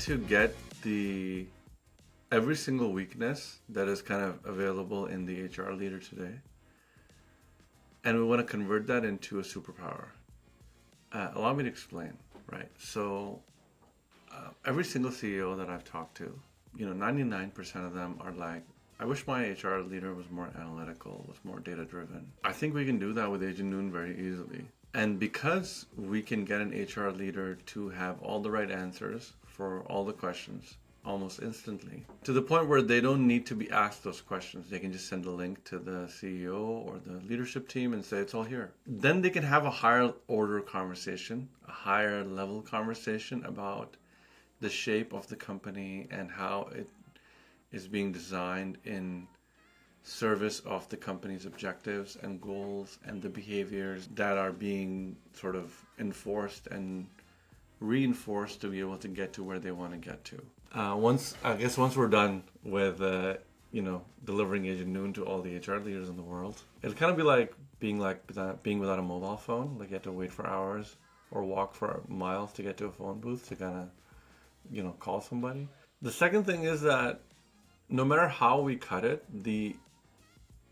to get every single weakness that is kind of available in the HR leader today, and we want to convert that into a superpower. Allow me to explain, right? So every single CEO that I've talked to, 99% of them are like, I wish my HR leader was more analytical, was more data driven. I think we can do that with Agent Noon very easily. And because we can get an HR leader to have all the right answers for all the questions almost instantly, to the point where they don't need to be asked those questions. They can just send a link to the CEO or the leadership team and say, it's all here. Then they can have a higher order conversation, a higher level conversation about the shape of the company and how it is being designed in service of the company's objectives and goals and the behaviors that are being sort of enforced and reinforced to be able to get to where they want to get to. Once we're done with delivering Agent Noon to all the HR leaders in the world, it'll kind of be like being without a mobile phone. Like you have to wait for hours or walk for miles to get to a phone booth to kind of call somebody. The second thing is that no matter how we cut it, the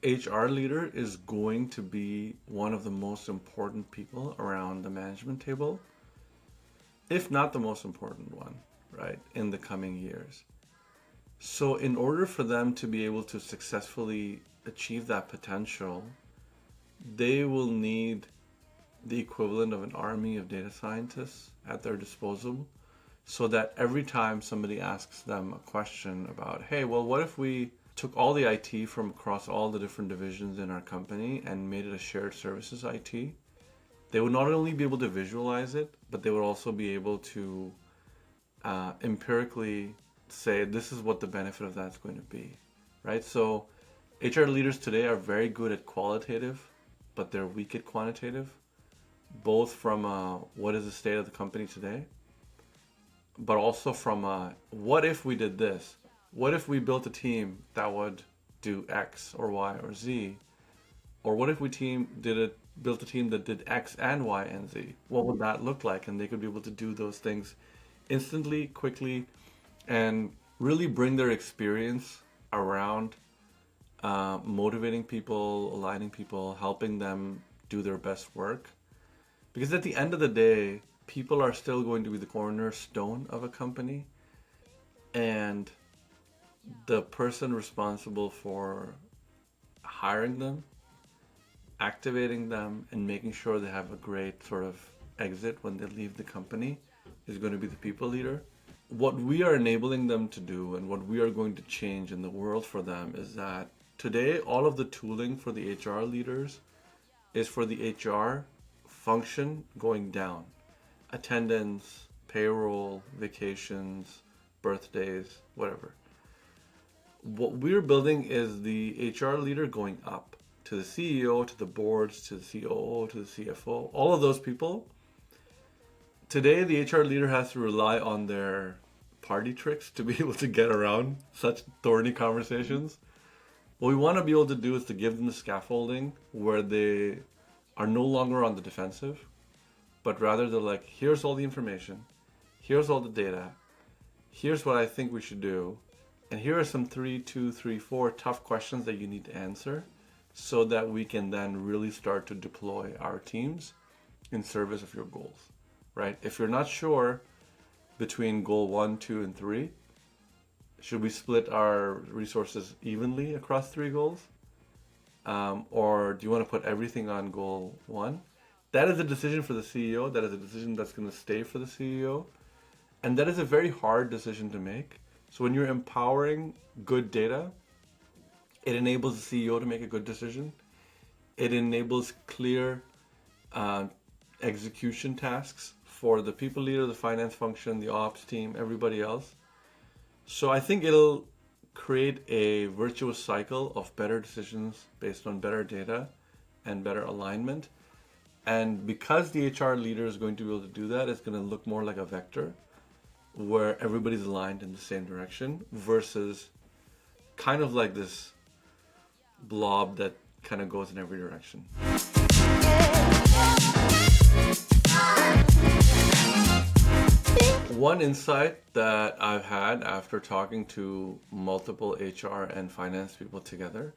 HR leader is going to be one of the most important people around the management table, if not the most important one, right, in the coming years. So in order for them to be able to successfully achieve that potential, they will need the equivalent of an army of data scientists at their disposal, so that every time somebody asks them a question about, hey, well, what if we took all the IT from across all the different divisions in our company and made it a shared services IT, they would not only be able to visualize it, but they would also be able to empirically say, this is what the benefit of that's going to be, right? So HR leaders today are very good at qualitative, but they're weak at quantitative, both from what is the state of the company today, but also from what if we did this? What if we built a team that would do X or Y or Z? Or what if we built a team that did X and Y and Z? What would that look like? And they could be able to do those things instantly, quickly, and really bring their experience around motivating people, aligning people, helping them do their best work. Because at the end of the day, people are still going to be the cornerstone of a company, and the person responsible for hiring them, activating them, and making sure they have a great sort of exit when they leave the company is going to be the people leader. What we are enabling them to do and what we are going to change in the world for them is that today all of the tooling for the HR leaders is for the HR function going down. Attendance, payroll, vacations, birthdays, whatever. What we're building is the HR leader going up to the CEO, to the boards, to the COO, to the CFO, all of those people. Today, the HR leader has to rely on their party tricks to be able to get around such thorny conversations. What we want to be able to do is to give them the scaffolding where they are no longer on the defensive, but rather they're like, here's all the information, here's all the data, here's what I think we should do, and here are some 4 tough questions that you need to answer so that we can then really start to deploy our teams in service of your goals, right? If you're not sure between goal 1, 2, and 3, should we split our resources evenly across 3 goals? Or do you want to put everything on goal 1? That is a decision for the CEO. That is a decision that's going to stay for the CEO. And that is a very hard decision to make. So when you're empowering good data, it enables the CEO to make a good decision. It enables clear execution tasks for the people leader, the finance function, the ops team, everybody else. So I think it'll create a virtuous cycle of better decisions based on better data and better alignment. And because the HR leader is going to be able to do that, it's going to look more like a vector where everybody's aligned in the same direction versus kind of like this blob that kind of goes in every direction. One one insight that I've had after talking to multiple HR and finance people together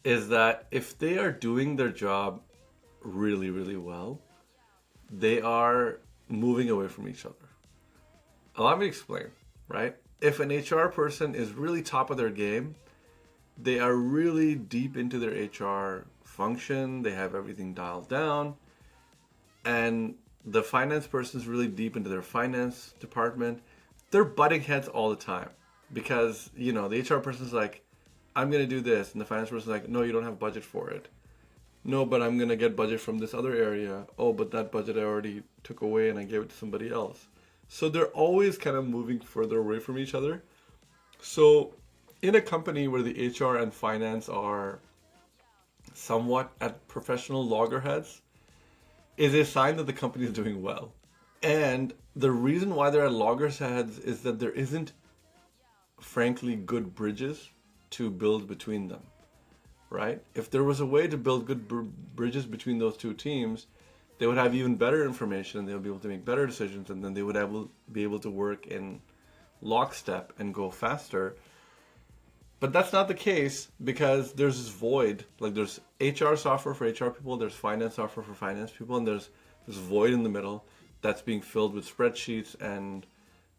is that if they are doing their job really, really well, they are moving away from each other. Allow me to explain, right? If an HR person is really top of their game, they are really deep into their HR function, they have everything dialed down, and the finance person is really deep into their finance department, they're butting heads all the time because, the HR person is like, I'm going to do this. And the finance person is like, no, you don't have budget for it. No, but I'm going to get budget from this other area. Oh, but that budget I already took away and I gave it to somebody else. So they're always kind of moving further away from each other. So in a company where the HR and finance are somewhat at professional loggerheads, is a sign that the company is doing well. And the reason why they're at loggerheads is that there isn't, frankly, good bridges to build between them, right? If there was a way to build good bridges between those two teams, they would have even better information, they would be able to make better decisions, and then they would be able to work in lockstep and go faster. But that's not the case because there's this void. Like there's HR software for HR people, there's finance software for finance people, and there's this void in the middle that's being filled with spreadsheets and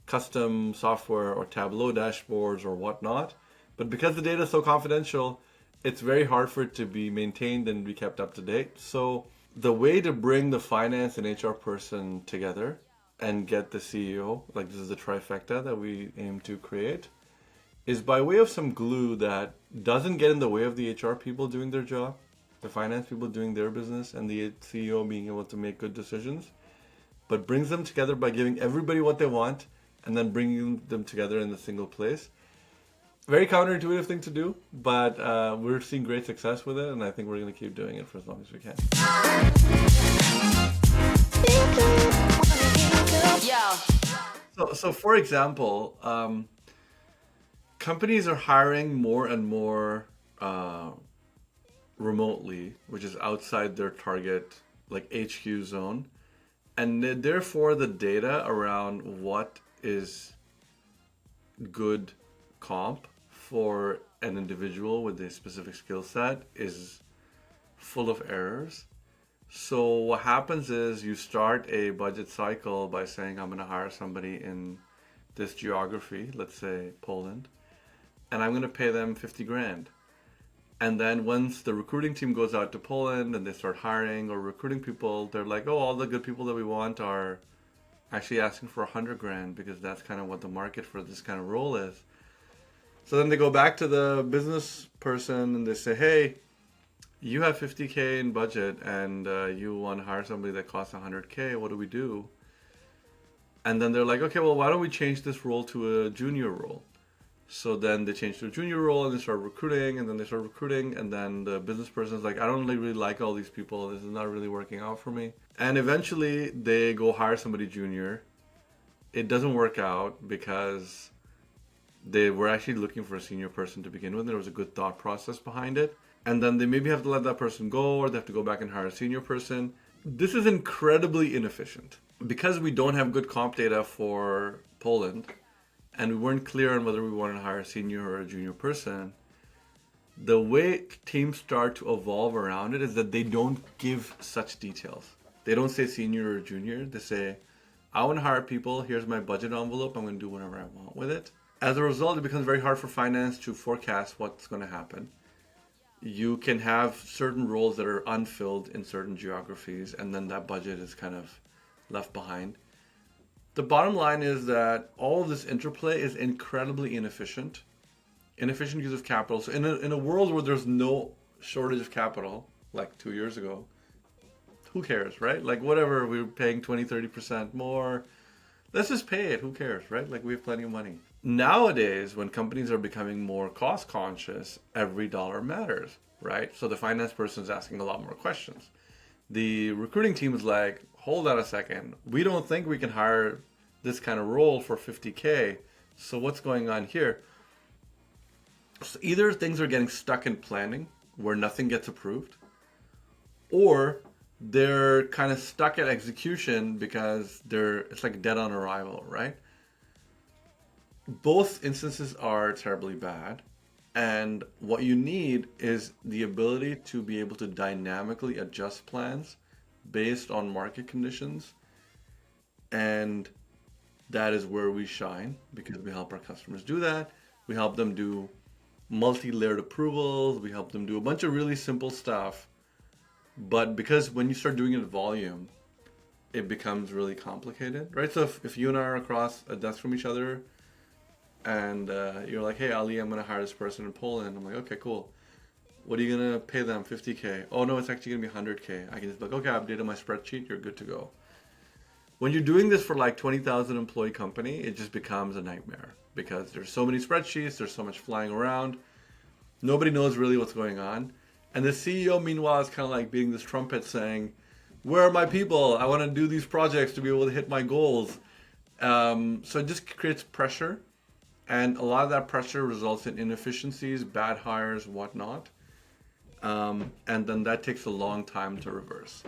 custom software or Tableau dashboards or whatnot. But because the data is so confidential, it's very hard for it to be maintained and be kept up to date. So the way to bring the finance and HR person together and get the CEO, like this is the trifecta that we aim to create, is by way of some glue that doesn't get in the way of the HR people doing their job, the finance people doing their business, and the CEO being able to make good decisions, but brings them together by giving everybody what they want and then bringing them together in a single place. Very counterintuitive thing to do, but we're seeing great success with it, and I think we're going to keep doing it for as long as we can. So for example, companies are hiring more and more remotely, which is outside their target, like HQ zone. And therefore, the data around what is good comp for an individual with a specific skill set is full of errors. So what happens is you start a budget cycle by saying, I'm going to hire somebody in this geography, let's say Poland, and I'm going to pay them 50 grand. And then once the recruiting team goes out to Poland and they start hiring or recruiting people, they're like, oh, all the good people that we want are actually asking for 100 grand because that's kind of what the market for this kind of role is. So then they go back to the business person and they say, hey, you have 50K in budget and you want to hire somebody that costs 100K. What do we do? And then they're like, okay, well, why don't we change this role to a junior role? So then they change to a junior role and they start recruiting, and then the business person is like, I don't really like all these people. This is not really working out for me. And eventually they go hire somebody junior. It doesn't work out because they were actually looking for a senior person to begin with. There was a good thought process behind it. And then they maybe have to let that person go, or they have to go back and hire a senior person. This is incredibly inefficient. Because we don't have good comp data for Poland, and we weren't clear on whether we wanted to hire a senior or a junior person, the way teams start to evolve around it is that they don't give such details. They don't say senior or junior. They say, I want to hire people. Here's my budget envelope. I'm going to do whatever I want with it. As a result, it becomes very hard for finance to forecast what's going to happen. You can have certain roles that are unfilled in certain geographies, and then that budget is kind of left behind. The bottom line is that all of this interplay is incredibly inefficient use of capital. So in a world where there's no shortage of capital, like 2 years ago, who cares, right? Like whatever, we were paying 20, 30% more. Let's just pay it. Who cares, right? Like we have plenty of money. Nowadays, when companies are becoming more cost conscious, every dollar matters, right? So the finance person is asking a lot more questions. The recruiting team is like, hold on a second. We don't think we can hire this kind of role for 50K. So what's going on here? So either things are getting stuck in planning where nothing gets approved, or they're kind of stuck at execution because it's like dead on arrival, right? Both instances are terribly bad. And what you need is the ability to be able to dynamically adjust plans based on market conditions. And that is where we shine because we help our customers do that. We help them do multi-layered approvals. We help them do a bunch of really simple stuff. But because when you start doing it at volume, it becomes really complicated, right? So if you and I are across a desk from each other and you're like, hey, Ali, I'm going to hire this person in Poland. I'm like, okay, cool. What are you going to pay them? 50K. Oh, no, it's actually going to be 100K. I can just be like, okay, I updated my spreadsheet. You're good to go. When you're doing this for like 20,000 employee company, it just becomes a nightmare because there's so many spreadsheets, there's so much flying around. Nobody knows really what's going on. And the CEO, meanwhile, is kind of like beating this trumpet saying, where are my people? I want to do these projects to be able to hit my goals. So it just creates pressure. And a lot of that pressure results in inefficiencies, bad hires, whatnot. And then that takes a long time to reverse.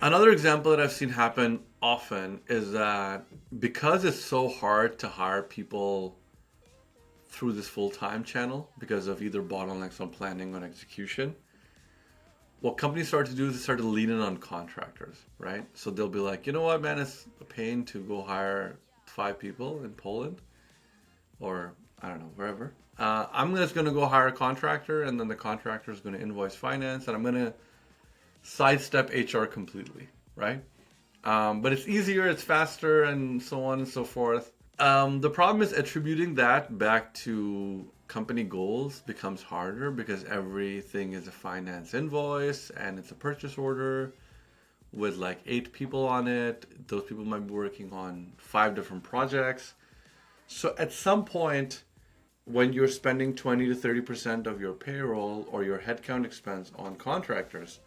Another example that I've seen happen often is that because it's so hard to hire people through this full-time channel because of either bottlenecks on planning or execution, what companies start to do is they start to lean in on contractors, right? So they'll be like, you know what, man, it's a pain to go hire 5 people in Poland or I don't know, wherever. I'm just going to go hire a contractor and then the contractor is going to invoice finance and I'm going to sidestep HR completely, right? But it's easier, it's faster, and so on and so forth. The problem is attributing that back to company goals becomes harder because everything is a finance invoice and it's a purchase order with like 8 people on it. Those people might be working on 5 different projects. So at some point, when you're spending 20 to 30% of your payroll or your headcount expense on contractors,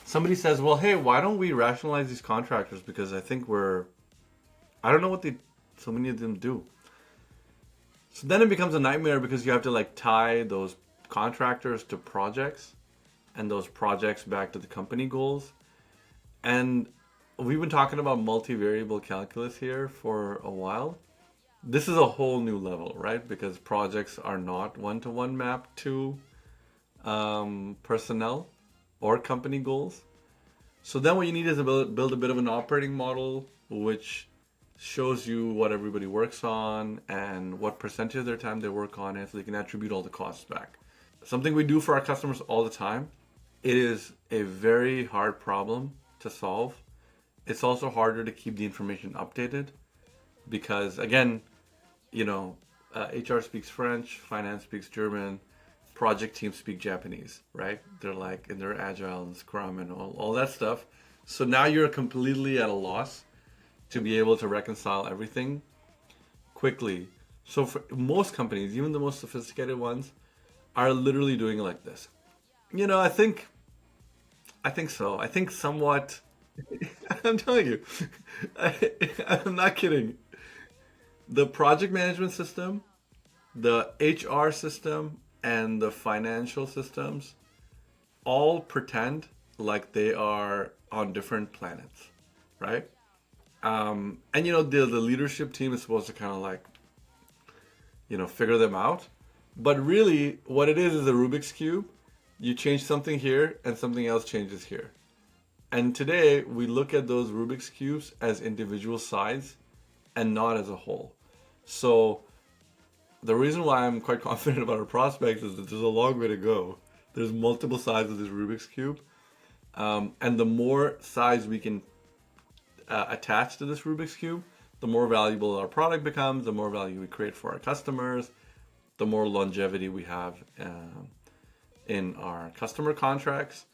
somebody says, well, hey, why don't we rationalize these contractors? Because I think I don't know what so many of them do. So then it becomes a nightmare because you have to like tie those contractors to projects and those projects back to the company goals. And we've been talking about multivariable calculus here for a while. This is a whole new level, right? Because projects are not one-to-one mapped to personnel or company goals. So then what you need is to build a bit of an operating model which shows you what everybody works on and what percentage of their time they work on it so they can attribute all the costs back. Something we do for our customers all the time. It is a very hard problem to solve. It's also harder to keep the information updated because, again, HR speaks French, finance speaks German, project teams speak Japanese, right? They're like in their Agile and Scrum and all that stuff. So now you're completely at a loss to be able to reconcile everything quickly. So for most companies, even the most sophisticated ones, are literally doing it like this. I think so. I think somewhat. I'm telling you, I'm not kidding. The project management system, the HR system, and the financial systems all pretend like they are on different planets, right? And the leadership team is supposed to kind of like, figure them out. But really, what it is a Rubik's Cube. You change something here and something else changes here. And today, we look at those Rubik's Cubes as individual sides and not as a whole. So the reason why I'm quite confident about our prospects is that there's a long way to go. There's multiple sides of this Rubik's Cube. And the more sides we can attach to this Rubik's Cube, the more valuable our product becomes, the more value we create for our customers, the more longevity we have in our customer contracts.